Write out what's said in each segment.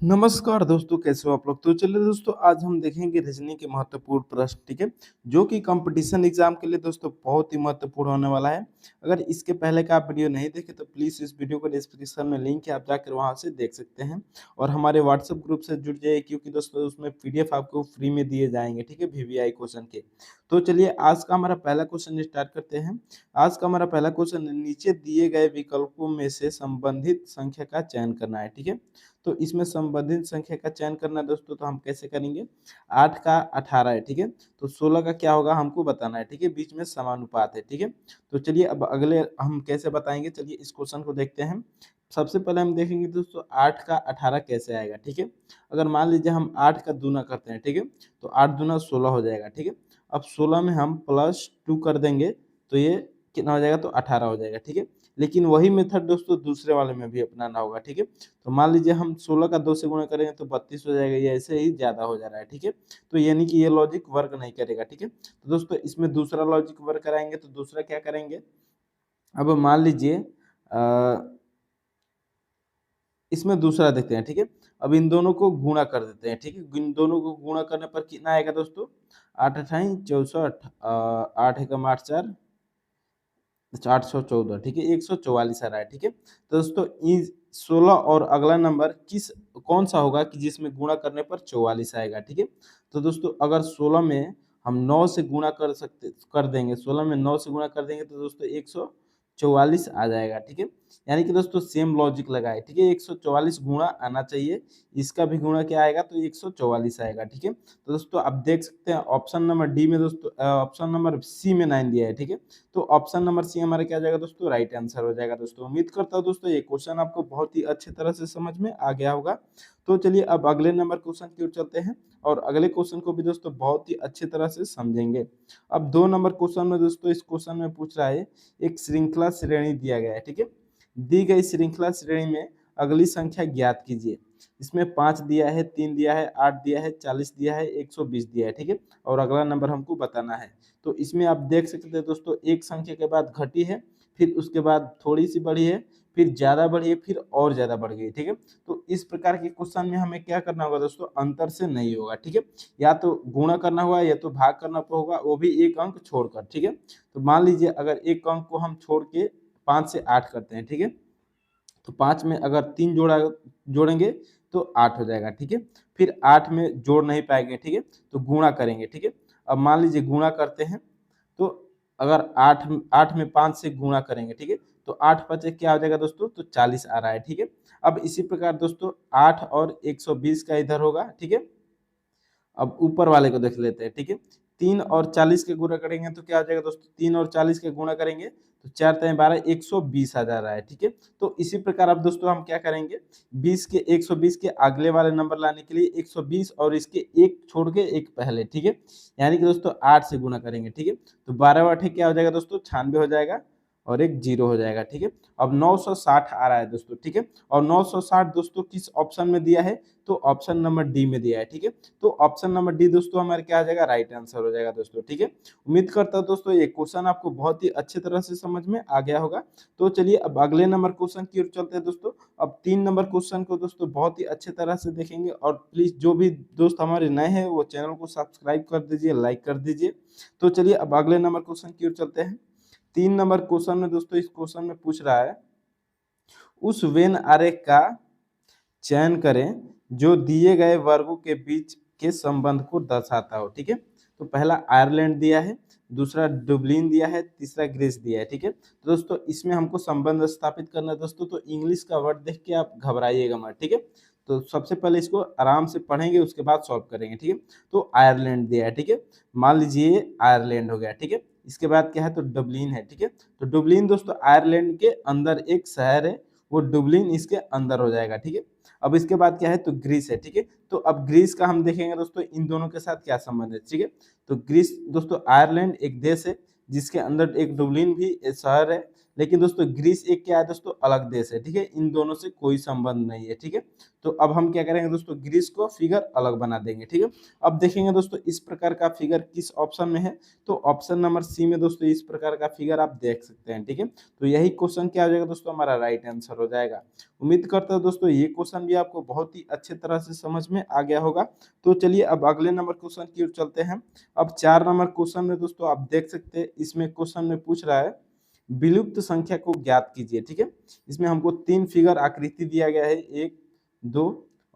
नमस्कार दोस्तों, कैसे हो आप लोग। तो चलिए दोस्तों, आज हम देखेंगे रीजनिंग के महत्वपूर्ण प्रश्न, ठीक है, जो कि कंपटीशन एग्जाम के लिए दोस्तों बहुत ही महत्वपूर्ण होने वाला है। अगर इसके पहले का आप वीडियो नहीं देखे तो प्लीज इस वीडियो को डिस्क्रिप्शन में लिंक है, आप जाकर वहां से देख सकते हैं। और हमारे व्हाट्सएप ग्रुप से जुड़ जाइए, क्योंकि दोस्तों उसमें पीडीएफ आपको फ्री में दिए जाएंगे, ठीक है, वीवीआई क्वेश्चन के। तो चलिए आज का हमारा पहला क्वेश्चन स्टार्ट करते हैं। आज का हमारा पहला क्वेश्चन, नीचे दिए गए विकल्पों में से संबंधित संख्या का चयन करना है, ठीक है। तो इसमें संबंधित संख्या का चयन करना है दोस्तों, तो हम कैसे करेंगे। 8 का 18 है, ठीक है, तो 16 का क्या होगा हमको बताना है, ठीक है, बीच में समानुपात है, ठीक है। तो चलिए अब अगले हम कैसे बताएंगे, चलिए इस क्वेश्चन को देखते हैं। सबसे पहले हम देखेंगे दोस्तों 8 का 18 कैसे आएगा, ठीक है। अगर मान लीजिए हम 8 का दूना करते हैं, ठीक है, तो 8 दूना 16 हो जाएगा, ठीक है। अब 16 में हम +2 कर देंगे तो ये कितना हो जाएगा, तो 18 हो जाएगा, ठीक है। लेकिन वही मेथड दोस्तों दूसरे वाले में भी अपनाना होगा, ठीक है। तो मान लीजिए हम 16 का 2 से गुणा करेंगे तो 32 हो जाएगा, ये ऐसे ही ज़्यादा हो जा रहा है, ठीक है। तो यानी कि ये लॉजिक वर्क नहीं करेगा, ठीक है। तो दोस्तों इसमें दूसरा लॉजिक वर्क कराएंगे, तो दूसरा क्या करेंगे। अब मान लीजिए इसमें दूसरा देखते हैं, ठीक है। अब इन दोनों को गुणा कर देते हैं, ठीक है। इन दोनों को गुणा करने पर कितना आएगा दोस्तों, 8 अठाई 64, 8 एकम 8 4 814, ठीक है, 144 आ रहा है, ठीक है। तो दोस्तों 16 और अगला नंबर कौन सा होगा कि जिसमें गुणा करने पर 44 आएगा, ठीक है। तो दोस्तों अगर 16 में हम 9 से गुणा कर देंगे, 16 में 9 से गुणा कर देंगे तो दोस्तों 144 आ जाएगा, ठीक है। यानी कि दोस्तों सेम लॉजिक लगाए, ठीक है, 144 गुणा आना चाहिए, इसका भी गुणा क्या आएगा, तो 144 आएगा, ठीक है। तो दोस्तों आप देख सकते हैं ऑप्शन नंबर डी में दोस्तों, ऑप्शन नंबर सी में 9 दिया है, ठीक है। तो ऑप्शन नंबर सी हमारा क्या हो जाएगा दोस्तों, राइट आंसर हो जाएगा दोस्तों। उम्मीद करता हूँ दोस्तों ये क्वेश्चन आपको बहुत ही अच्छे तरह से समझ में आ गया होगा। तो चलिए अब अगले नंबर क्वेश्चन की ओर चलते हैं, और अगले क्वेश्चन को भी दोस्तों बहुत ही अच्छे तरह से समझेंगे। अब 2 नंबर क्वेश्चन में दोस्तों, इस क्वेश्चन में पूछ रहा है, एक श्रृंखला श्रेणी दिया गया है, ठीक है। दी गई श्रृंखला श्रेणी में अगली संख्या ज्ञात कीजिए। इसमें 5 दिया है, 3 दिया है, 8 दिया है, 40 दिया है, 120 दिया है, ठीक है। और अगला नंबर हमको बताना है। तो इसमें आप देख सकते हैं दोस्तों, एक संख्या के बाद घटी है, फिर उसके बाद थोड़ी सी बढ़ी है, फिर ज्यादा बढ़ी है, फिर और ज्यादा बढ़ गई, ठीक है। तो इस प्रकार के क्वेश्चन में हमें क्या करना होगा दोस्तों, अंतर से नहीं होगा, ठीक है। या तो गुणा करना होगा या तो भाग करना होगा, वो भी एक अंक छोड़कर, ठीक है। तो मान लीजिए अगर एक अंक को हम छोड़ के 5 से 8 करते हैं, ठीक है, तो 5 में अगर 3 जोड़ेंगे तो 8 हो जाएगा, ठीक है। फिर 8 में जोड़ नहीं पाएंगे, ठीक है, तो गुणा करेंगे, ठीक है। अब मान लीजिए गुणा करते हैं, तो अगर 8 में 5 से गुणा करेंगे, ठीक है, तो 8 पचे क्या हो जाएगा दोस्तों, तो 40 आ रहा है, ठीक है। अब इसी प्रकार दोस्तों 8 और 120 का इधर होगा, ठीक है। अब ऊपर वाले को देख लेते हैं, ठीक है। 3 और 40 के गुणा करेंगे तो क्या हो जाएगा दोस्तों, 3 और 40 के गुणा करेंगे तो 4 3 12, 120 आ जा रहा है, ठीक है। तो इसी प्रकार अब दोस्तों हम क्या करेंगे, 120 के अगले वाले नंबर लाने के लिए 120 और इसके एक छोड़ के एक पहले, ठीक है। यानी कि दोस्तों 8 से गुणा करेंगे, ठीक है। तो 12 8 क्या हो जाएगा दोस्तों, 96 हो जाएगा, और एक जीरो हो जाएगा, ठीक है। अब 960 आ रहा है दोस्तों, ठीक है। और 960 दोस्तों किस ऑप्शन में दिया है, तो ऑप्शन नंबर डी में दिया है, ठीक है। तो ऑप्शन नंबर डी दोस्तों हमारे क्या आ जाएगा, राइट आंसर हो जाएगा दोस्तों, ठीक है। उम्मीद करता हूं दोस्तों ये क्वेश्चन आपको बहुत ही अच्छे तरह से समझ में आ गया होगा। तो चलिए अब अगले नंबर क्वेश्चन की ओर चलते हैं दोस्तों। अब 3 नंबर क्वेश्चन को दोस्तों बहुत ही अच्छे तरह से देखेंगे, और प्लीज जो भी दोस्त हमारे नए हैं वो चैनल को सब्सक्राइब कर दीजिए, लाइक कर दीजिए। तो चलिए अब अगले नंबर क्वेश्चन की ओर चलते हैं। 3 नंबर क्वेश्चन में दोस्तों, इस क्वेश्चन में पूछ रहा है, उस वेन आरेख का चयन करें जो दिए गए वर्गों के बीच के संबंध को दर्शाता हो, ठीक है। तो पहला आयरलैंड दिया है, दूसरा डुबलिन दिया है, तीसरा ग्रीस दिया है, ठीक है। तो दोस्तों इसमें हमको संबंध स्थापित करना है दोस्तों, तो इंग्लिश का वर्ड देख के आप घबराइएगा मत, ठीक है। तो सबसे पहले इसको आराम से पढ़ेंगे, उसके बाद सॉल्व करेंगे, ठीक है। तो आयरलैंड दिया है, ठीक है, मान लीजिए आयरलैंड हो गया, ठीक है। इसके बाद क्या है, तो डुबलिन है, ठीक है। तो डुबलिन दोस्तों आयरलैंड के अंदर एक शहर है, वो डुबलिन इसके अंदर हो जाएगा, ठीक है। अब इसके बाद क्या है, तो ग्रीस है, ठीक है। तो अब ग्रीस का हम देखेंगे दोस्तों इन दोनों के साथ क्या संबंध है, ठीक है। तो ग्रीस दोस्तों आयरलैंड एक देश है जिसके अंदर एक डुबलिन भी शहर है, लेकिन दोस्तों ग्रीस एक क्या है दोस्तों, अलग देश है, ठीक है, इन दोनों से कोई संबंध नहीं है, ठीक है। तो अब हम क्या करेंगे दोस्तों, ग्रीस को फिगर अलग बना देंगे, ठीक है। अब देखेंगे दोस्तों इस प्रकार का फिगर किस ऑप्शन में है, तो ऑप्शन नंबर सी में दोस्तों इस प्रकार का फिगर आप देख सकते हैं, ठीक है। तो यही क्वेश्चन क्या हो जाएगा दोस्तों, हमारा राइट आंसर हो जाएगा। उम्मीद करता हूं दोस्तों ये क्वेश्चन भी आपको बहुत ही अच्छे तरह से समझ में आ गया होगा। तो चलिए अब अगले नंबर क्वेश्चन की ओर चलते हैं। अब 4 नंबर क्वेश्चन में दोस्तों आप देख सकते हैं, इसमें क्वेश्चन में पूछ रहा है विलुप्त संख्या को ज्ञात कीजिए, ठीक है। इसमें हमको 3 फिगर आकृति दिया गया है, 1 2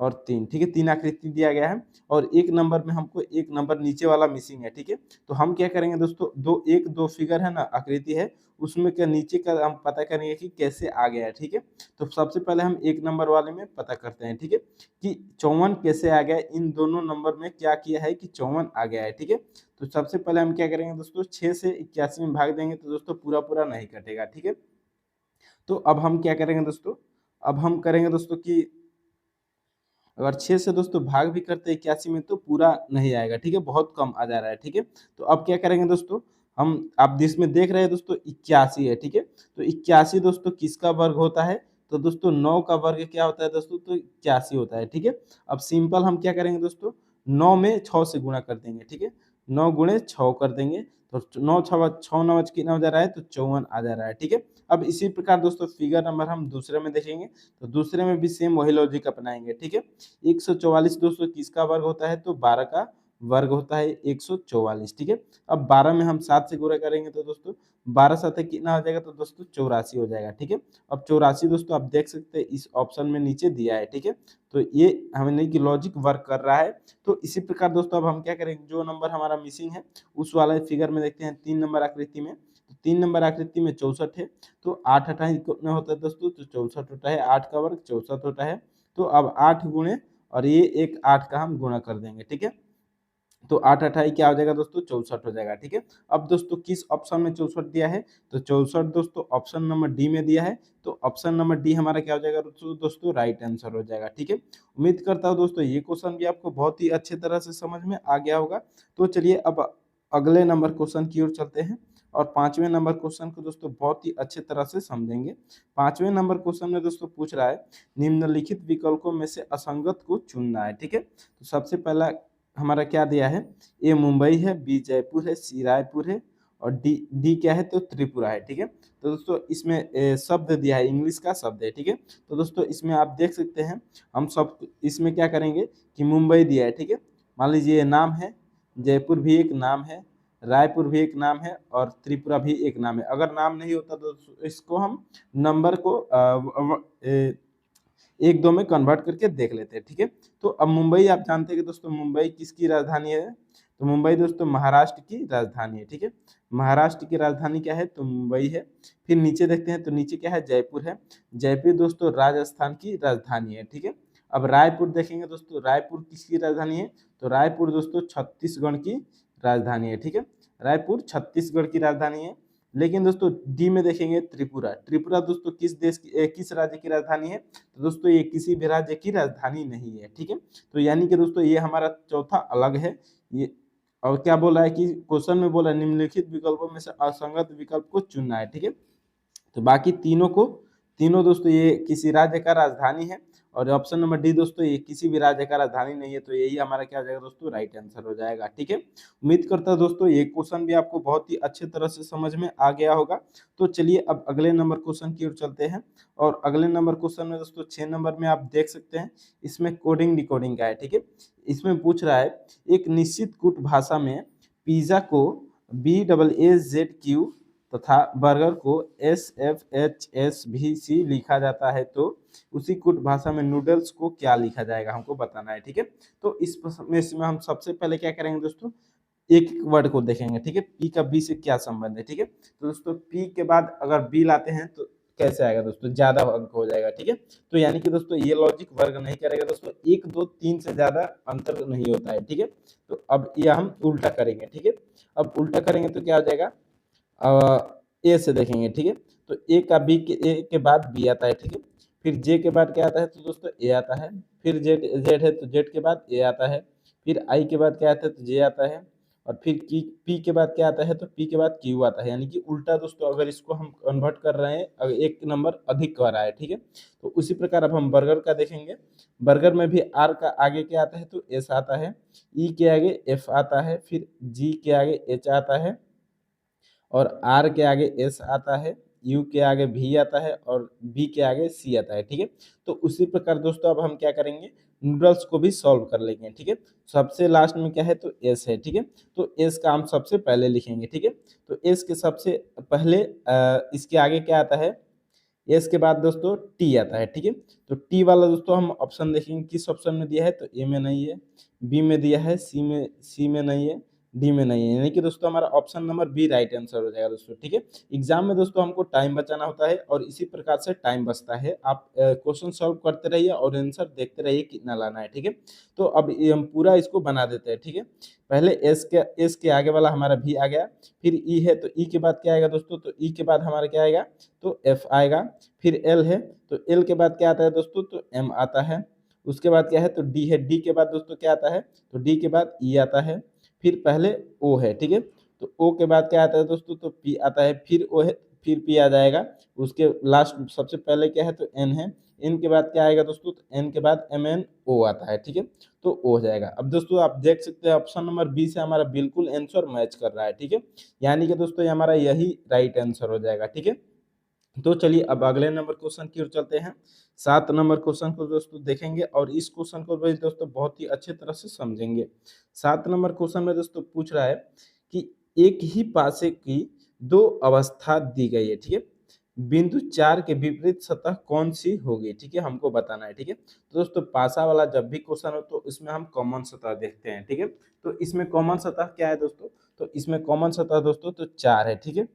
और 3, ठीक है, 3 आकृति दिया गया है और एक नंबर में हमको एक नंबर नीचे वाला मिसिंग है, ठीक है। तो हम क्या करेंगे दोस्तों, दो फिगर है ना, आकृति है, उसमें क्या नीचे का हम पता करेंगे कि कैसे आ गया है, ठीक है। तो सबसे पहले हम एक नंबर वाले में पता करते हैं, ठीक है, कि 54 कैसे आ गया, इन दोनों नंबर में क्या किया है कि 54 आ गया है, ठीक है। तो सबसे पहले हम क्या करेंगे दोस्तों, 6 से 81 में भाग देंगे तो दोस्तों पूरा पूरा नहीं कटेगा, ठीक है। तो अब हम क्या करेंगे दोस्तों, अब हम करेंगे दोस्तों कि अगर 6 से दोस्तों भाग भी करते हैं 81 में तो पूरा नहीं आएगा, ठीक है, बहुत कम आ जा रहा है, ठीक है। तो अब क्या करेंगे दोस्तों, हम आप इसमें देख रहे हैं दोस्तों 81 है, ठीक है। तो 81 दोस्तों किसका वर्ग होता है, तो दोस्तों 9 का वर्ग क्या होता है दोस्तों, तो 81 होता है, ठीक है। अब सिंपल हम क्या करेंगे दोस्तों, 9 में 6 से गुणा कर देंगे, ठीक है, 9 गुणे 6 कर देंगे तो 9 6 9 कितना हो जा रहा है, तो 54 आ जा रहा है, ठीक है। अब इसी प्रकार दोस्तों फिगर नंबर हम दूसरे में देखेंगे, तो दूसरे में भी सेम वही लॉजिक अपनाएंगे, ठीक है। 144 दोस्तों किसका वर्ग होता है, तो 12 का वर्ग होता है 144, ठीक है। अब 12 में हम 7 से गुणा करेंगे तो दोस्तों 12 7 कितना हो जाएगा, तो दोस्तों 84 हो जाएगा, ठीक है। अब 84 दोस्तों आप देख सकते हैं इस ऑप्शन में नीचे दिया है, ठीक है। तो ये हमें नहीं कि लॉजिक वर्क कर रहा है। तो इसी प्रकार दोस्तों अब हम क्या करेंगे, जो नंबर हमारा मिसिंग है उस वाले फिगर में देखते हैं 3 नंबर आकृति में। तो 3 नंबर आकृति में 64 है, तो 8 28 कितना होता है दोस्तों, तो 64 होता है, 8 का वर्ग 64 होता है। तो अब 8 गुणे और ये एक 8 का हम गुणा कर देंगे, ठीक है। तो 8 अठाई क्या हो जाएगा दोस्तों, 64 हो जाएगा, ठीक है। अब दोस्तों किस ऑप्शन में 64 दिया है, तो 64 दोस्तों ऑप्शन नंबर डी में दिया है। तो ऑप्शन नंबर डी हमारा क्या हो जाएगा दोस्तों, राइट आंसर हो जाएगा, ठीक है। उम्मीद करता हूँ दोस्तों ये क्वेश्चन भी आपको बहुत ही अच्छे तरह से समझ में आ गया होगा। तो चलिए अब अगले नंबर क्वेश्चन की ओर चलते हैं और 5वें नंबर क्वेश्चन को दोस्तों बहुत ही अच्छे तरह से समझेंगे। 5वें नंबर क्वेश्चन में दोस्तों पूछ रहा है निम्नलिखित विकल्पों में से असंगत को चुनना है, ठीक है। तो सबसे पहला हमारा क्या दिया है, ए मुंबई है, बी जयपुर है, सी रायपुर है और डी डी क्या है, तो त्रिपुरा है, ठीक है। तो दोस्तों इसमें शब्द दिया है, इंग्लिश का शब्द है, ठीक है। तो दोस्तों इसमें आप देख सकते हैं, हम सब इसमें क्या करेंगे कि मुंबई दिया है, ठीक है, मान लीजिए ये नाम है, जयपुर भी एक नाम है, रायपुर भी एक नाम है और त्रिपुरा भी एक नाम है। अगर नाम नहीं होता तो इसको हम नंबर को 1 2 में कन्वर्ट करके देख लेते हैं, ठीक है। तो अब मुंबई आप जानते हैं कि दोस्तों मुंबई किसकी राजधानी है, तो मुंबई दोस्तों महाराष्ट्र की राजधानी है, ठीक है। महाराष्ट्र की राजधानी क्या है, तो मुंबई है। फिर नीचे देखते हैं, तो नीचे क्या है, जयपुर है। जयपुर दोस्तों राजस्थान की राजधानी है, ठीक है। अब रायपुर देखेंगे दोस्तों, रायपुर किसकी राजधानी है, तो रायपुर दोस्तों छत्तीसगढ़ की राजधानी है, ठीक है। रायपुर छत्तीसगढ़ की राजधानी है। लेकिन दोस्तों डी में देखेंगे त्रिपुरा, त्रिपुरा दोस्तों किस देश की किस राज्य की राजधानी है, तो दोस्तों ये किसी भी राज्य की राजधानी नहीं है, ठीक है। तो यानी कि दोस्तों ये हमारा चौथा अलग है ये। और क्या बोला है कि क्वेश्चन में बोला निम्नलिखित विकल्पों में से असंगत विकल्प को चुनना है, ठीक है। तो बाकी तीनों दोस्तों ये किसी राज्य का राजधानी है और ऑप्शन नंबर डी दोस्तों ये किसी भी राज्य का राजधानी नहीं है। तो यही हमारा क्या हो जाएगा दोस्तों, राइट आंसर हो जाएगा, ठीक है। उम्मीद करता हूं दोस्तों ये क्वेश्चन भी आपको बहुत ही अच्छे तरह से समझ में आ गया होगा। तो चलिए अब अगले नंबर क्वेश्चन की ओर चलते हैं और अगले नंबर क्वेश्चन में दोस्तों 6 नंबर में आप देख सकते हैं, इसमें कोडिंग डिकोडिंग का है, ठीक है। इसमें पूछ रहा है एक निश्चित कूट भाषा में पिज्जा को BAAZQ तथा बर्गर को SFHSVC लिखा जाता है, तो उसी कूट भाषा में नूडल्स को क्या लिखा जाएगा, हमको बताना है, ठीक है। तो इसमें हम सबसे पहले क्या करेंगे दोस्तों, एक एक वर्ड को देखेंगे, ठीक है, पी का बी से क्या संबंध है, ठीक है। तो दोस्तों पी के बाद अगर बी लाते हैं तो कैसे आएगा दोस्तों, ज्यादा अंक हो जाएगा, ठीक है। तो यानी कि दोस्तों ये लॉजिक वर्क नहीं करेगा दोस्तों, 1 2 3 से ज्यादा अंतर नहीं होता है, ठीक है। तो अब ये हम उल्टा करेंगे, ठीक है। अब उल्टा करेंगे तो क्या हो जाएगा, ए से देखेंगे, ठीक है। तो ए का बी के ए के बाद बी आता है, ठीक है। फिर जे के बाद क्या आता है, तो दोस्तों ए आता है। फिर जेड जेड है तो जेड के बाद ए आता है। फिर आई के बाद क्या आता है, तो जे आता है। और फिर की पी के बाद क्या आता है, तो पी के बाद क्यू आता है, यानी कि उल्टा दोस्तों अगर इसको हम कन्वर्ट कर रहे हैं, अगर एक नंबर अधिक कर रहा है, ठीक है। तो उसी प्रकार अब हम बर्गर का देखेंगे। बर्गर में भी आर का आगे क्या आता है, तो एस आता है, ई के आगे एफ आता है, फिर जी के आगे एच आता है, और आर के आगे एस आता है, यू के आगे भी आता है, और बी के आगे सी आता है, ठीक है। तो उसी प्रकार दोस्तों अब हम क्या करेंगे, नूडल्स को भी सॉल्व कर लेंगे, ठीक है। सबसे लास्ट में क्या है, तो एस है, ठीक है। तो एस का हम सबसे पहले लिखेंगे, ठीक है। तो एस के सबसे पहले इसके आगे क्या आता है, एस के बाद दोस्तों टी आता है, ठीक है। तो टी वाला दोस्तों हम ऑप्शन देखेंगे, किस ऑप्शन में दिया है, तो ए में नहीं है, बी में दिया है, सी में नहीं है, डी में नहीं है, यानी कि दोस्तों हमारा option number B right answer हो जाएगा दोस्तों, ठीक है। एग्जाम में दोस्तों हमको टाइम बचाना होता है और इसी प्रकार से टाइम बचता है। आप क्वेश्चन सॉल्व करते रहिए और आंसर देखते रहिए कितना लाना है, ठीक है। तो अब ये हम पूरा इसको बना देते हैं, ठीक है। पहले एस के आगे वाला हमारा भी आ गया, फिर ई है, तो ई के बाद क्या आएगा दोस्तों, तो ई के बाद हमारा क्या आएगा, तो एफ आएगा, फिर एल है, तो एल के बाद क्या आता है दोस्तों, तो एम आता है, उसके बाद क्या है, तो डी है, डी के बाद दोस्तों क्या आता है, तो डी के बाद ई आता है, फिर पहले ओ है, ठीक है। तो ओ के बाद क्या आता है दोस्तों, तो पी आता है, फिर ओ है, फिर पी आ जाएगा, उसके लास्ट सबसे पहले क्या है, तो एन है, एन के बाद क्या आएगा दोस्तों, तो एन के बाद एम एन ओ आता है, ठीक है। तो ओ हो जाएगा। अब दोस्तों आप देख सकते हैं ऑप्शन नंबर बी से हमारा बिल्कुल आंसर मैच कर रहा है, ठीक है। यानी कि दोस्तों ये हमारा यही राइट आंसर हो जाएगा, ठीक है। तो चलिए अब अगले नंबर क्वेश्चन की ओर चलते हैं। 7 नंबर क्वेश्चन को दोस्तों देखेंगे और इस क्वेश्चन को भी दोस्तों बहुत ही अच्छे तरह से समझेंगे। 7 नंबर क्वेश्चन में दोस्तों पूछ रहा है कि एक ही पासे की दो अवस्था दी गई है, ठीक है। बिंदु 4 के विपरीत सतह कौन सी होगी, ठीक है, हमको बताना है, ठीक है। तो दोस्तों पासा वाला जब भी क्वेश्चन हो तो इसमें हम कॉमन सतह देखते हैं, ठीक है। तो इसमें कॉमन सतह क्या है दोस्तों, तो इसमें कॉमन सतह दोस्तों तो 4 है, ठीक है।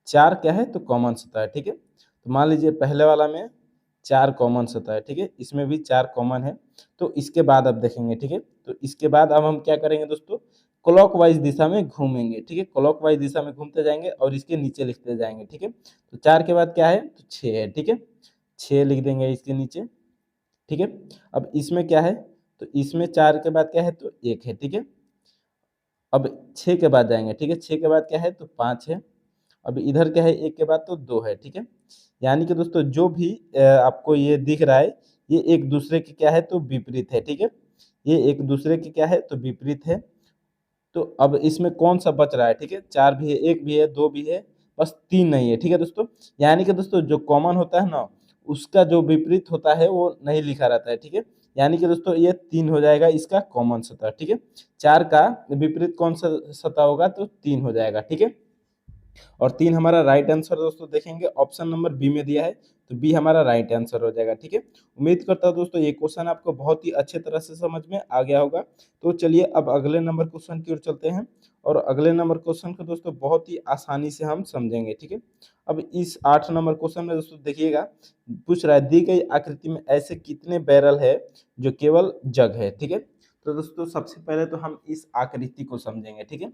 4 क्या है, तो कॉमन सतह है, ठीक है। तो मान लीजिए पहले वाला में 4 कॉमन सतह है, ठीक है, इसमें भी 4 कॉमन है। तो इसके बाद अब देखेंगे, ठीक है। तो इसके बाद अब हम क्या करेंगे दोस्तों, क्लॉकवाइज दिशा में घूमेंगे, ठीक है। क्लॉकवाइज दिशा में घूमते जाएंगे और इसके नीचे लिखते जाएंगे, ठीक है। तो 4 के बाद क्या है, तो 6 है, ठीक है। 6 लिख देंगे इसके नीचे, ठीक है। अब इसमें क्या है, तो इसमें 4 के बाद क्या है, तो 1 है, ठीक है। अब 6 के बाद जाएंगे, ठीक है। 6 के बाद क्या है, तो 5 है। अब इधर क्या है, 1 के बाद तो 2 है, ठीक है। यानी कि दोस्तों जो भी आपको ये दिख रहा है, ये एक दूसरे के क्या है, तो विपरीत है, ठीक है। ये एक दूसरे के क्या है, तो विपरीत है। तो अब इसमें कौन सा बच रहा है, ठीक है। 4 भी है, 1 भी है, 2 भी है, बस 3 नहीं है, ठीक है दोस्तों। यानी कि दोस्तों जो कॉमन होता है ना, उसका जो विपरीत होता है वो नहीं लिखा रहता है, ठीक है। यानी कि दोस्तों ये 3 हो जाएगा इसका कॉमन सतह, ठीक है। 4 का विपरीत कौन सा सतह होगा, तो 3 हो जाएगा, ठीक है। और 3 हमारा राइट आंसर दोस्तों देखेंगे, ऑप्शन नंबर बी में दिया है, तो बी हमारा राइट आंसर हो जाएगा, ठीक है। उम्मीद करता हूँ दोस्तों ये क्वेश्चन आपको बहुत ही अच्छे तरह से समझ में आ गया होगा। तो चलिए अब अगले नंबर क्वेश्चन की ओर चलते हैं और अगले नंबर क्वेश्चन को दोस्तों बहुत ही आसानी से हम समझेंगे, ठीक है। अब इस 8 नंबर क्वेश्चन में दोस्तों देखिएगा, पूछ रहा है दी गई आकृति में ऐसे कितने बैरल है जो केवल जग है, ठीक है। तो दोस्तों सबसे पहले तो हम इस आकृति को समझेंगे, ठीक है।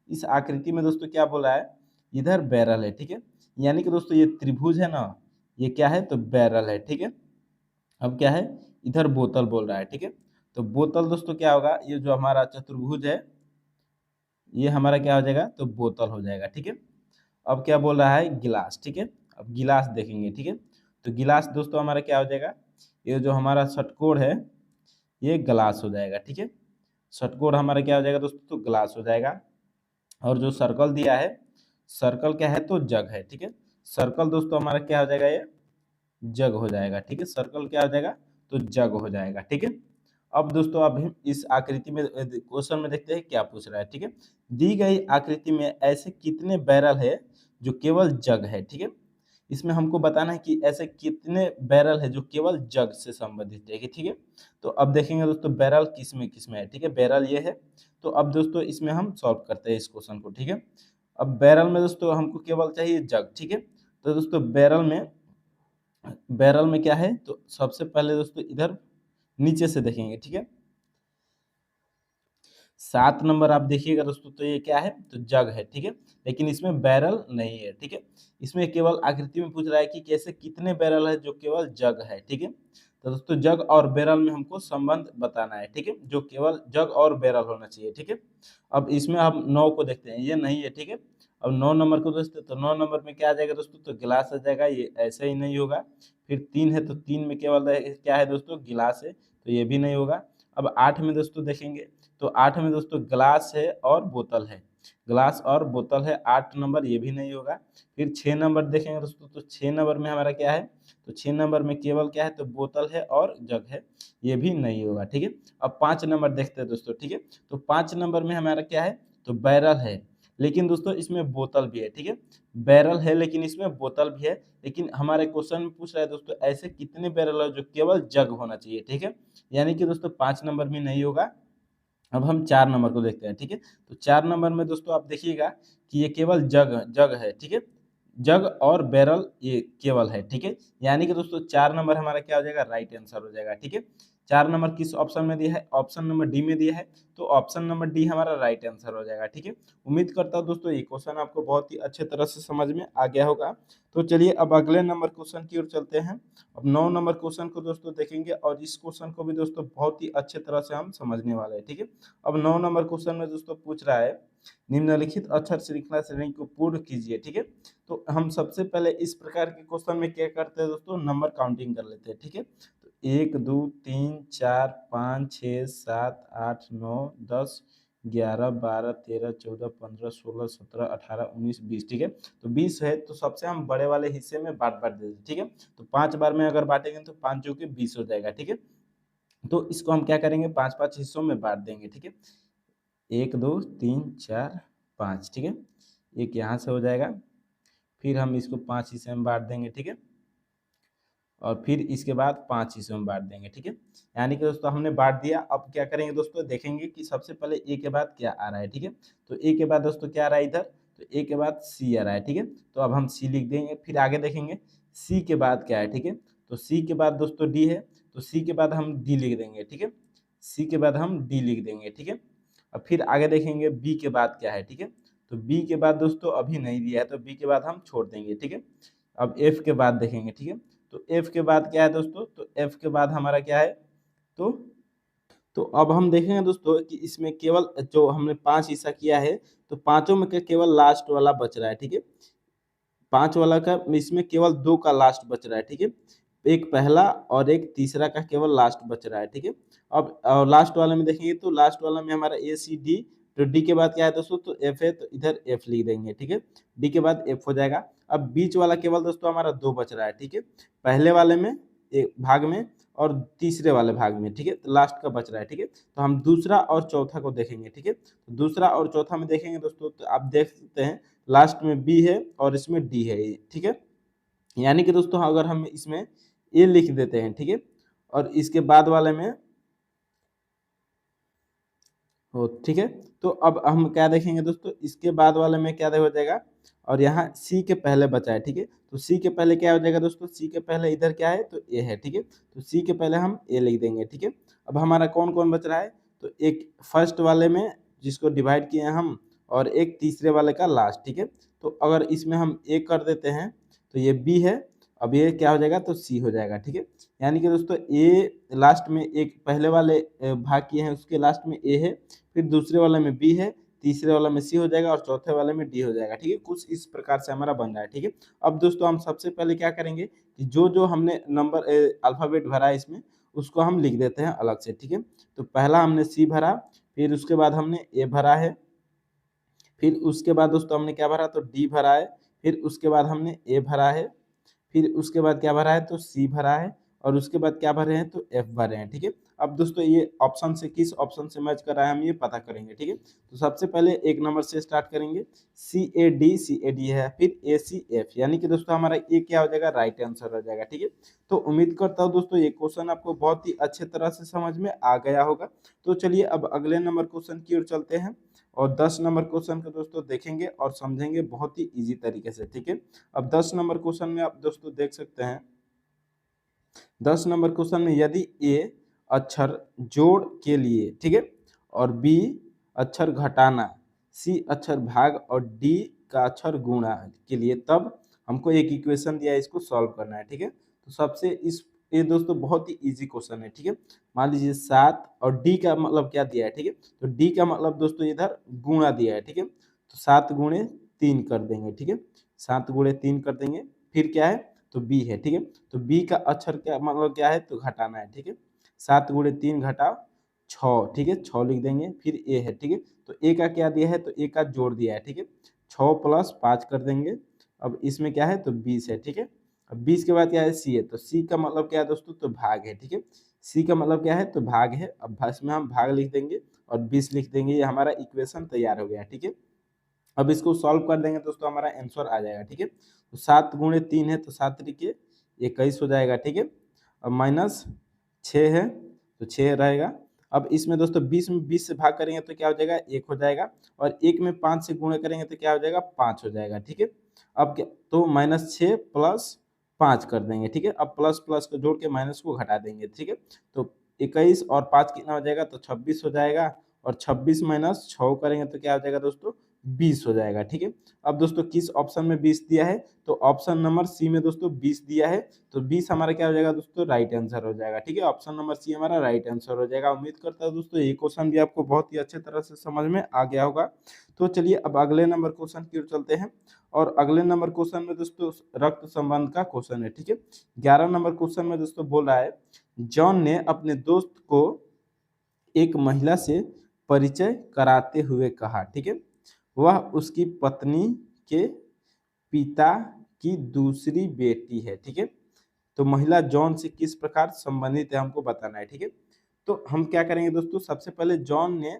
इस आकृति में दोस्तों क्या बोला है, इधर बैरल है, ठीक है। यानी कि दोस्तों ये त्रिभुज है ना, ये क्या है, तो बैरल है, ठीक है। अब क्या है, इधर बोतल बोल रहा है, ठीक है। तो बोतल दोस्तों क्या होगा, ये जो हमारा चतुर्भुज है, ये हमारा क्या हो जाएगा, तो बोतल हो जाएगा, ठीक है। अब क्या बोल रहा है, गिलास, ठीक है। अब गिलास देखेंगे, ठीक है। तो गिलास दोस्तों हमारा क्या हो जाएगा, ये जो हमारा षटकोण है, ये ग्लास हो जाएगा, ठीक है। षटकोण हमारा क्या हो जाएगा दोस्तों, तो ग्लास हो जाएगा। और जो सर्कल दिया है, सर्कल क्या है, तो जग है, ठीक है। सर्कल दोस्तों हमारा क्या हो जाएगा, ये जग हो जाएगा, ठीक है। सर्कल क्या हो जाएगा, तो जग हो जाएगा, ठीक है। अब दोस्तों अब हम इस आकृति में क्वेश्चन में देखते हैं क्या पूछ रहा है, ठीक है। दी गई आकृति में ऐसे कितने बैरल है जो केवल जग है, ठीक है। इसमें हमको बताना है कि ऐसे कितने बैरल है जो केवल जग से संबंधित है, ठीक है। तो अब देखेंगे दोस्तों बैरल किस में है, ठीक है। बैरल ये है। तो अब दोस्तों इसमें हम सॉल्व करते हैं इस क्वेश्चन को, ठीक है। अब बैरल में दोस्तों हमको केवल चाहिए जग, ठीक है। तो दोस्तों बैरल में क्या है, तो सबसे पहले दोस्तों इधर नीचे से देखेंगे, ठीक है। 7 नंबर आप देखिएगा दोस्तों, तो ये क्या है, तो जग है, ठीक है। लेकिन इसमें बैरल नहीं है, ठीक है। इसमें केवल आकृति में पूछ रहा है कि कैसे कितने बैरल है जो केवल जग है, ठीक है। तो दोस्तों जग और बैरल में हमको संबंध बताना है, ठीक है, जो केवल जग और बैरल होना चाहिए, ठीक है। अब इसमें हम 9 को देखते हैं, ये नहीं है, ठीक है। अब 9 नंबर को दोस्तों, तो 9 नंबर में क्या आ जाएगा दोस्तों, तो गिलास आ जाएगा, ये ऐसे ही नहीं होगा। फिर 3 है तो 3 में केवल क्या है दोस्तों, गिलास है, तो ये भी नहीं होगा। अब 8 में दोस्तों देखेंगे तो 8 में दोस्तों गिलास है और बोतल है, ग्लास और बोतल है, 8 नंबर, ये भी नहीं होगा। फिर 6 नंबर देखेंगे दोस्तों, तो 6 नंबर में हमारा क्या है, तो 6 नंबर में केवल क्या है, तो बोतल है और जग है, ये भी नहीं होगा, ठीक है। अब 5 नंबर देखते हैं दोस्तों, ठीक है। तो 5 नंबर में हमारा क्या है, तो बैरल है, लेकिन दोस्तों इसमें बोतल भी है, ठीक है। बैरल है लेकिन इसमें बोतल भी है, लेकिन हमारे क्वेश्चन में पूछ रहा है दोस्तों ऐसे कितने बैरल है जो केवल जग होना चाहिए, ठीक है। यानी कि दोस्तों 5 नंबर में नहीं होगा। अब हम 4 नंबर को देखते हैं, ठीक है। तो 4 नंबर में दोस्तों आप देखिएगा कि ये केवल जग जग है, ठीक है। जग और बैरल ये केवल है, ठीक है। यानी कि दोस्तों 4 नंबर हमारा क्या हो जाएगा, राइट आंसर हो जाएगा, ठीक है। 4 नंबर किस ऑप्शन में दिया है, ऑप्शन नंबर डी में दिया है, तो ऑप्शन नंबर डी हमारा राइट आंसर हो जाएगा, ठीक है। उम्मीद करता हूँ दोस्तों ये क्वेश्चन आपको बहुत ही अच्छे तरह से समझ में आ गया होगा। तो चलिए अब अगले नंबर क्वेश्चन की ओर चलते हैं। अब 9 नंबर क्वेश्चन को दोस्तों देखेंगे और इस क्वेश्चन को भी दोस्तों बहुत ही अच्छे तरह से हम समझने वाले हैं, ठीक है। अब 9 नंबर क्वेश्चन में दोस्तों पूछ रहा है निम्नलिखित अक्षर श्रृंखला श्रेणी को पूर्ण कीजिए, ठीक है। तो हम सबसे पहले इस प्रकार के क्वेश्चन में क्या करते हैं दोस्तों, नंबर काउंटिंग कर लेते हैं, ठीक है। तो 1 2 3 4 5 6 7 8 9 10 11 12 13 14 15 16 17 18 19 20, ठीक है। तो 20 है तो सबसे हम बड़े वाले हिस्से में बांट बांट देते हैं, ठीक है। तो 5 बार में अगर बांटेंगे तो 5 जो कि 20 हो जाएगा, ठीक है। तो इसको हम क्या करेंगे, 5-5 हिस्सों में बांट देंगे, ठीक है। 1 2 3 4 5, ठीक है। एक यहाँ से हो जाएगा, फिर हम इसको 5 हिस्से में बांट देंगे, ठीक है। और फिर इसके बाद 5 हिस्सों में बांट देंगे, ठीक है। यानी कि दोस्तों हमने बांट दिया। अब क्या करेंगे दोस्तों, देखेंगे कि सबसे पहले ए के बाद क्या आ रहा है, ठीक है। तो ए के बाद दोस्तों क्या आ रहा है इधर, तो ए के बाद सी आ रहा है, ठीक है। तो अब हम सी लिख देंगे, फिर आगे देखेंगे सी के बाद क्या है, ठीक है। तो सी के बाद दोस्तों डी है, तो सी के बाद हम डी लिख देंगे, ठीक है। सी के बाद हम डी लिख देंगे, ठीक है। अब फिर आगे देखेंगे बी के बाद क्या है, ठीक है। तो बी के बाद दोस्तों अभी नहीं दिया है, तो बी के बाद हम छोड़ देंगे, ठीक है। अब एफ के बाद देखेंगे, ठीक है। तो एफ के बाद क्या है दोस्तों, तो एफ के बाद हमारा क्या है, तो अब हम देखेंगे दोस्तों कि इसमें केवल जो हमने 5 हिस्सा किया है, तो पांचों में केवल लास्ट वाला बच रहा है, ठीक है। 5 वाला का इसमें केवल 2 का लास्ट बच रहा है, ठीक है। एक पहला और एक तीसरा का केवल लास्ट बच रहा है, ठीक है। अब लास्ट वाले में देखेंगे तो लास्ट वाला में हमारा ए सी डी, तो डी के बाद क्या है दोस्तों, तो एफ है, तो इधर एफ लिख देंगे, ठीक है। डी के बाद एफ हो जाएगा। अब बीच वाला केवल दोस्तों हमारा 2 बच रहा है, ठीक है। पहले वाले में एक भाग में और तीसरे वाले भाग में, ठीक है। तो लास्ट का बच रहा है, ठीक है। तो हम दूसरा और चौथा को देखेंगे, ठीक है। तो दूसरा और चौथा में देखेंगे दोस्तों, तो आप देख सकते हैं लास्ट में बी है और इसमें डी है, ठीक है। यानी कि दोस्तों अगर हम इसमें ए लिख देते हैं, ठीक है, और इसके बाद वाले में हो, ठीक है। तो अब हम क्या देखेंगे दोस्तों, इसके बाद वाले में क्या हो जाएगा, और यहाँ सी के पहले बचा है, ठीक है। तो सी के पहले क्या हो जाएगा दोस्तों, सी के पहले इधर क्या है, तो ए है, ठीक है। तो सी के पहले हम ए लिख देंगे, ठीक है। अब हमारा कौन कौन बच रहा है, तो एक फर्स्ट वाले में जिसको डिवाइड किए हैं हम, और एक तीसरे वाले का लास्ट, ठीक है। तो अगर इसमें हम ए कर देते हैं तो ये बी है, अब ये क्या हो जाएगा, तो सी हो जाएगा, ठीक है। यानी कि दोस्तों ए लास्ट में एक पहले वाले भाग किए हैं उसके लास्ट में ए है, फिर दूसरे वाले में बी है, तीसरे वाले में सी हो जाएगा और चौथे वाले में डी हो जाएगा, ठीक है। कुछ इस प्रकार से हमारा बन रहा है, ठीक है। अब दोस्तों हम सबसे पहले क्या करेंगे कि जो जो हमने नंबर अल्फाबेट भरा है इसमें, उसको हम लिख देते हैं अलग से, ठीक है। तो पहला हमने सी भरा, फिर उसके बाद हमने ए भरा है, फिर उसके बाद दोस्तों हमने क्या भरा, तो डी भरा है, फिर उसके बाद हमने ए भरा है, फिर उसके बाद क्या भरा है, तो सी भरा है, और उसके बाद क्या भरे हैं, तो एफ भरे हैं, ठीक है। अब दोस्तों ये ऑप्शन से किस ऑप्शन से मैच कर रहा है हम ये पता करेंगे, ठीक है। तो सबसे पहले एक नंबर से स्टार्ट करेंगे, सी ए डी है, फिर ए सी एफ, यानी कि दोस्तों हमारा ये क्या हो जाएगा, राइट आंसर हो जाएगा, ठीक है। तो उम्मीद करता हूँ दोस्तों ये क्वेश्चन आपको बहुत ही अच्छे तरह से समझ में आ गया होगा। तो चलिए अब अगले नंबर क्वेश्चन की ओर चलते हैं और 10 नंबर क्वेश्चन को दोस्तों देखेंगे और समझेंगे बहुत ही इजी तरीके से, ठीक है। अब 10 नंबर क्वेश्चन में आप दोस्तों देख सकते हैं, 10 नंबर क्वेश्चन में यदि ए अक्षर जोड़ के लिए, ठीक है, और बी अक्षर घटाना, सी अक्षर भाग और डी का अक्षर गुणा के लिए, तब हमको एक इक्वेशन दिया है, इसको सॉल्व करना है, ठीक है। तो सबसे इस ये दोस्तों बहुत ही इजी क्वेश्चन है, ठीक है। मान लीजिए 7 और डी का मतलब क्या दिया है, ठीक है। तो डी का मतलब दोस्तों इधर गुणा दिया है, ठीक है। तो 7 गुणे 3 कर देंगे, ठीक है। 7 गुणे 3 कर देंगे, फिर क्या है तो बी है, ठीक है। तो बी का अक्षर क्या मतलब क्या है तो घटाना है, ठीक है। 7 गुणे 3 घटाओ 6, ठीक है, 6 लिख देंगे। फिर ए है, ठीक है। तो ए का क्या दिया है तो ए का जोड़ दिया है, ठीक है। 6 प्लस 5 कर देंगे। अब इसमें क्या है तो 20 है, ठीक है। अब 20 के बाद क्या है सी है, तो सी का मतलब क्या है दोस्तों तो भाग है, ठीक है। सी का मतलब क्या है तो भाग है। अब इसमें हम भाग लिख देंगे और 20 लिख देंगे, ये हमारा इक्वेशन तैयार हो गया, ठीक है। अब इसको सॉल्व कर देंगे दोस्तों, हमारा आंसर आ जाएगा, ठीक है। तो 7 गुणे 3 है तो 7 त्रिके 21 हो जाएगा, ठीक है। अब माइनस 6 है तो 6 रहेगा। अब इसमें दोस्तों 20 में 20 से भाग करेंगे तो क्या हो जाएगा 1 हो जाएगा, और 1 में 5 से गुणे करेंगे तो क्या हो जाएगा 5 हो जाएगा, ठीक है। अब क्या तो -6 प्लस 5 कर देंगे, ठीक है। अब प्लस प्लस को जोड़ के माइनस को घटा देंगे, ठीक है। तो 21 और 5 कितना हो जाएगा तो 26 हो जाएगा, और 26 माइनस 6 करेंगे तो क्या हो जाएगा दोस्तों 20 हो जाएगा, ठीक है। अब दोस्तों किस ऑप्शन में 20 दिया है तो ऑप्शन नंबर सी में दोस्तों 20 दिया है, तो 20 हमारा क्या हो जाएगा दोस्तों राइट आंसर हो जाएगा, ठीक है। ऑप्शन नंबर सी हमारा राइट आंसर हो जाएगा। उम्मीद करता हूं दोस्तों ये क्वेश्चन भी आपको बहुत ही अच्छे तरह से समझ में आ गया होगा। तो चलिए अब अगले नंबर क्वेश्चन की ओर चलते हैं, और अगले नंबर क्वेश्चन में दोस्तों रक्त संबंध का क्वेश्चन है, ठीक है। 11 नंबर क्वेश्चन में दोस्तों बोल रहा है जॉन ने अपने दोस्त को एक महिला से परिचय कराते हुए कहा, ठीक है, वह उसकी पत्नी के पिता की दूसरी बेटी है, ठीक है। तो महिला जॉन से किस प्रकार संबंधित है हमको बताना है, ठीक है। तो हम क्या करेंगे दोस्तों, सबसे पहले जॉन ने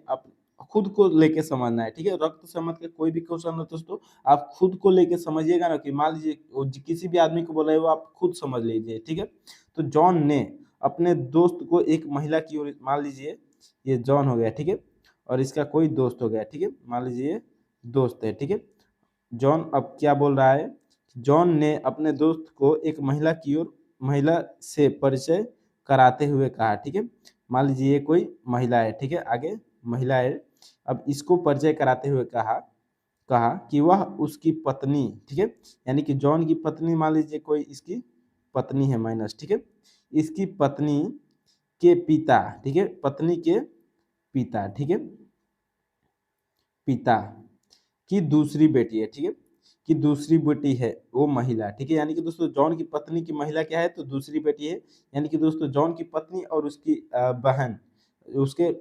खुद को लेके समझना है, ठीक है। रक्त संबंध का कोई भी क्वेश्चन हो दोस्तों आप खुद को लेके समझिएगा ना, कि मान लीजिए किसी भी आदमी को बोला है वो आप खुद समझ लीजिए, ठीक है। तो जॉन ने अपने दोस्त को एक महिला की ओर, मान लीजिए ये जॉन हो गया, ठीक है, और इसका कोई दोस्त हो गया, ठीक है। मान लीजिए ये दोस्त है, ठीक है। जॉन अब क्या बोल रहा है, जॉन ने अपने दोस्त को एक महिला से परिचय कराते हुए कहा, ठीक है। मान लीजिए ये कोई महिला है, ठीक है, आगे महिला है। अब इसको परिचय कराते हुए कहा कहा कि वह उसकी पत्नी, ठीक है, यानी कि जॉन की पत्नी, मान लीजिए कोई इसकी पत्नी है माइनस, ठीक है, इसकी पत्नी के पिता, ठीक है, पत्नी के पिता, ठीक है, पिता की दूसरी बेटी है, ठीक है, कि दूसरी बेटी है वो महिला, ठीक है। यानी कि दोस्तों जॉन की पत्नी की महिला क्या है तो दूसरी बेटी है, यानी कि दोस्तों जॉन की पत्नी और उसकी बहन, उसके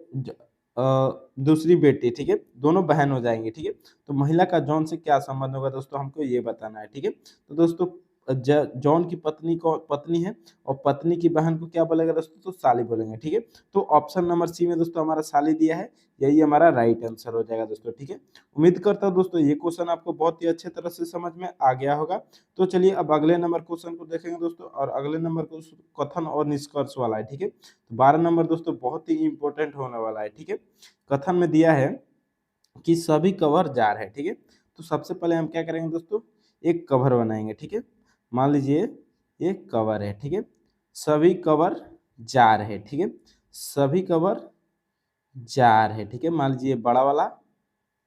दूसरी बेटी, ठीक है, दोनों बहन हो जाएंगे, ठीक है। तो महिला का जॉन से क्या संबंध होगा दोस्तों हमको ये बताना है, ठीक है। तो दोस्तों जॉन की पत्नी को पत्नी है, और पत्नी की बहन को क्या बोलेगा दोस्तों तो साली बोलेंगे, ठीक है। तो ऑप्शन नंबर सी में दोस्तों हमारा साली दिया है, यही हमारा राइट आंसर हो जाएगा दोस्तों, ठीक है। उम्मीद करता हूँ दोस्तों ये क्वेश्चन आपको बहुत ही अच्छे तरह से समझ में आ गया होगा। तो चलिए अब अगले नंबर क्वेश्चन को देखेंगे दोस्तों, और अगले नंबर को कथन और निष्कर्ष वाला है, ठीक है। तो 12 नंबर दोस्तों बहुत ही इंपॉर्टेंट होने वाला है, ठीक है। कथन में दिया है कि सभी कवर जार है, ठीक है। तो सबसे पहले हम क्या करेंगे दोस्तों, एक कवर बनाएंगे, ठीक है। मान लीजिए एक कवर है, ठीक है, सभी कवर जार है, ठीक है, सभी कवर जार है, ठीक है। मान लीजिए बड़ा वाला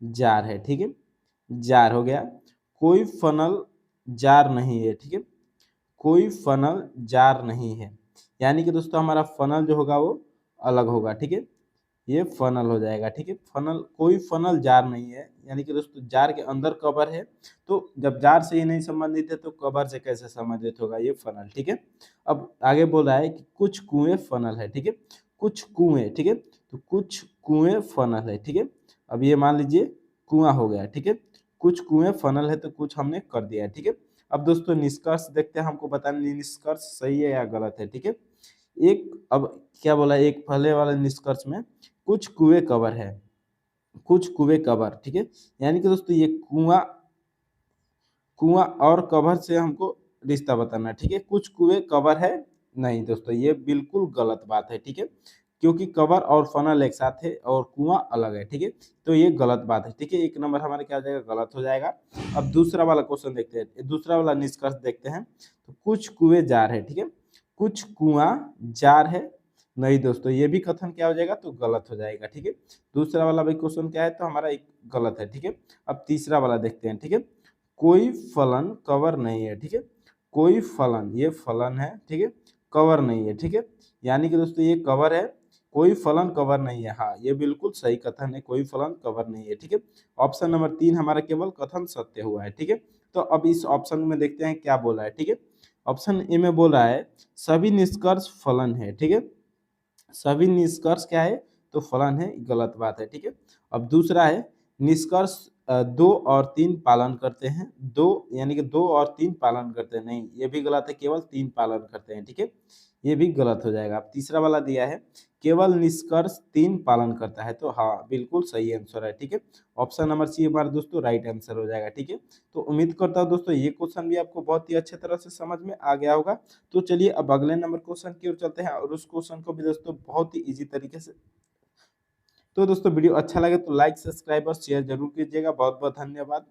जार है, ठीक है, जार हो गया। कोई फनल जार नहीं है, ठीक है, कोई फनल जार नहीं है, यानी कि दोस्तों हमारा फनल जो होगा वो अलग होगा, ठीक है, ये फनल हो जाएगा, ठीक है। फनल कोई फनल जार नहीं है, यानी कि दोस्तों जार के अंदर कवर है, तो जब जार से ही नहीं संबंधित है तो कवर से कैसे संबंधित होगा ये फनल, ठीक है। अब आगे बोल रहा है कि कुछ कुएं फनल है, ठीक है, कुछ कुएं, ठीक है, तो कुछ कुएं फनल है, ठीक है। अब ये मान लीजिए कुआं हो गया, ठीक है, कुछ कुएं फनल है, तो कुछ हमने कर दिया है, ठीक है। अब दोस्तों निष्कर्ष देखते हैं, हमको बताना निष्कर्ष सही है या गलत है, ठीक है। एक अब क्या बोला है, एक पहले वाले निष्कर्ष में कुछ कुएं कवर है, कुछ कुएं कवर, ठीक है, यानी कि दोस्तों ये कुआं कुआं और कवर से हमको रिश्ता बताना है, ठीक है। कुछ कुएं कवर है, नहीं दोस्तों ये बिल्कुल गलत बात है, ठीक है, क्योंकि कवर और फनल एक साथ है और कुआं अलग है, ठीक है। तो ये गलत बात है, ठीक है, एक नंबर हमारे क्या हो जाएगा गलत हो जाएगा। अब दूसरा वाला क्वेश्चन देखते हैं, दूसरा वाला निष्कर्ष देखते हैं। तो कुछ कुएं जार है, ठीक है, कुछ कुआं जार है, नहीं दोस्तों ये भी कथन क्या हो जाएगा तो गलत हो जाएगा, ठीक है। दूसरा वाला भी क्वेश्चन क्या है तो हमारा एक गलत है, ठीक है। अब तीसरा वाला देखते हैं, ठीक है, कोई फलन कवर नहीं है, ठीक है, कोई फलन, ये फलन है, ठीक है, कवर नहीं है, ठीक है। यानी कि दोस्तों ये कवर है, कोई फलन कवर नहीं है। हाँ, ये बिल्कुल सही कथन है, कोई फलन कवर नहीं है, ठीक है। ऑप्शन नंबर 3 हमारा केवल कथन सत्य हुआ है, ठीक है। तो अब इस ऑप्शन में देखते हैं क्या बोला है, ठीक है। ऑप्शन ए में बोल रहा है सभी निष्कर्ष फलन है, ठीक है। सभी निष्कर्ष क्या है, तो फलन है, गलत बात है, ठीक है। अब दूसरा है निष्कर्ष 2 और 3 पालन करते हैं, दो यानी कि 2 और 3 पालन करते हैं, नहीं ये भी गलत है, केवल 3 पालन करते हैं, ठीक है। ये भी गलत हो जाएगा। अब तीसरा वाला दिया है केवल निष्कर्ष 3 पालन करता है, तो हाँ बिल्कुल सही आंसर है, ठीक है। ऑप्शन नंबर सी हमारा दोस्तों राइट आंसर हो जाएगा, ठीक है। तो उम्मीद करता हूँ दोस्तों ये क्वेश्चन भी आपको बहुत ही अच्छे तरह से समझ में आ गया होगा। तो चलिए अब अगले नंबर क्वेश्चन की ओर चलते हैं और उस क्वेश्चन को भी दोस्तों बहुत ही इजी तरीके से। तो दोस्तों वीडियो अच्छा लगे तो लाइक, सब्सक्राइब और शेयर जरूर कीजिएगा। बहुत बहुत धन्यवाद।